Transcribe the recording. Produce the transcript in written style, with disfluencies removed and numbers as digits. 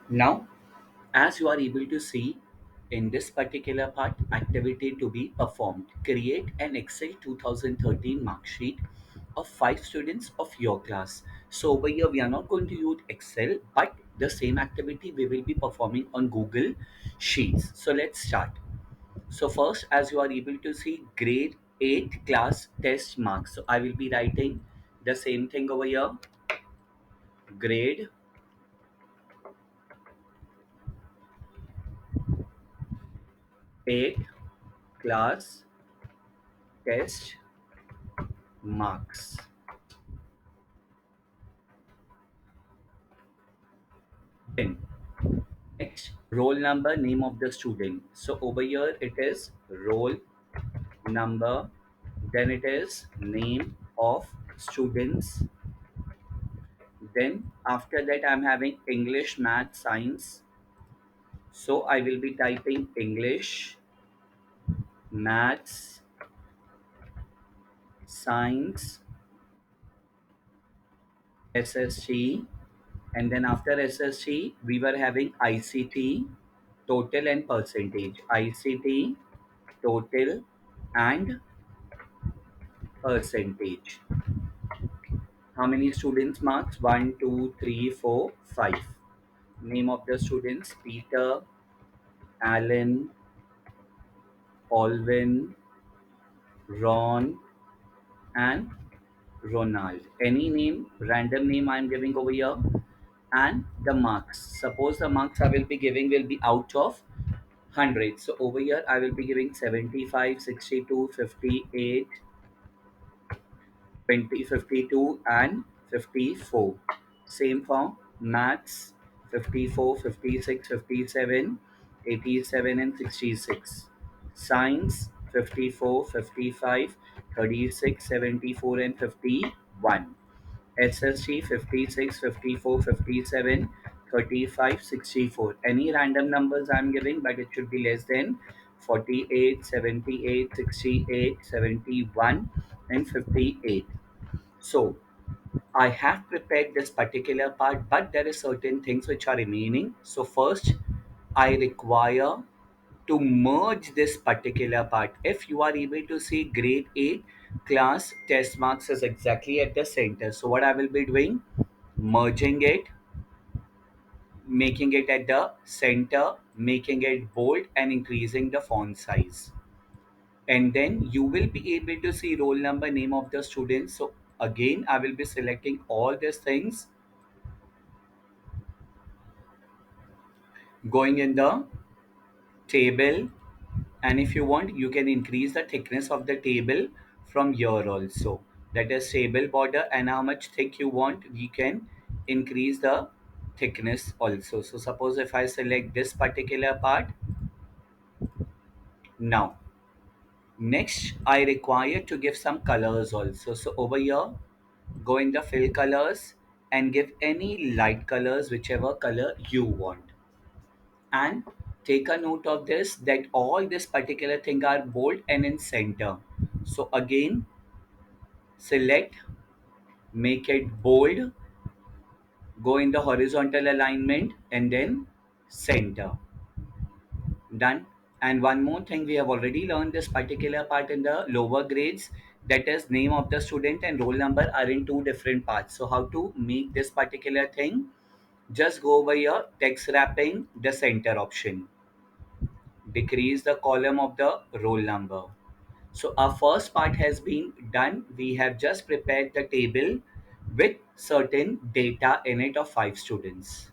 Now, as you are able to see in this particular part, activity to be performed, create an Excel 2013 mark sheet of 5 students of your class. So over here, we are not going to use Excel, but the same activity we will be performing on Google Sheets. So let's start. So first, as you are able to see, grade 8 class test marks. So I will be writing the same thing over here, grade 8 class test marks. Then next, roll number, name of the student. So over here it is roll number, then it is name of students. Then after that I'm having English, math, science. So I will be typing English, maths, science, SST, and then after SST we were having ICT, total and percentage. ICT, total and percentage. How many students marks? One, 2, 3, 4, 5. Name of the students: Peter, Alan, Alvin, Ron, and Ronald. Any name, random name I am giving over here, and the marks. Suppose the marks I will be giving will be out of 100. So over here I will be giving 75, 62, 58, 20, 52, and 54. Same for maths: 54, 56, 57, 87, and 66. Science: 54, 55, 36, 74, and 51. SST: 56, 54, 57, 35, 64. Any random numbers I'm giving, but it should be less than 48, 78, 68, 71, and 58. So I have prepared this particular part, but there are certain things which are remaining. So first, I require to merge this particular part. If you are able to see, grade 8 class test marks is exactly at the center. So what I will be doing, merging it, making it at the center, making it bold, and increasing the font size. And then you will be able to see roll number, name of the student. So again I will be selecting all these things, going in the table, and if you want you can increase the thickness of the table from here also. That is table border, and how much thick you want, we can increase the thickness also. So suppose if I select this particular part, now next I require to give some colors also. So over here, go in the fill colors and give any light colors, whichever color you want. And take a note of this, that all this particular thing are bold and in center. So again, select, make it bold, go in the horizontal alignment, and then center. Done. And one more thing, we have already learned this particular part in the lower grades, that is name of the student and roll number are in two different parts. So how to make this particular thing, just go over here, text wrapping, the center option, decrease the column of the roll number. So our first part has been done. We have just prepared the table with certain data in it of 5 students.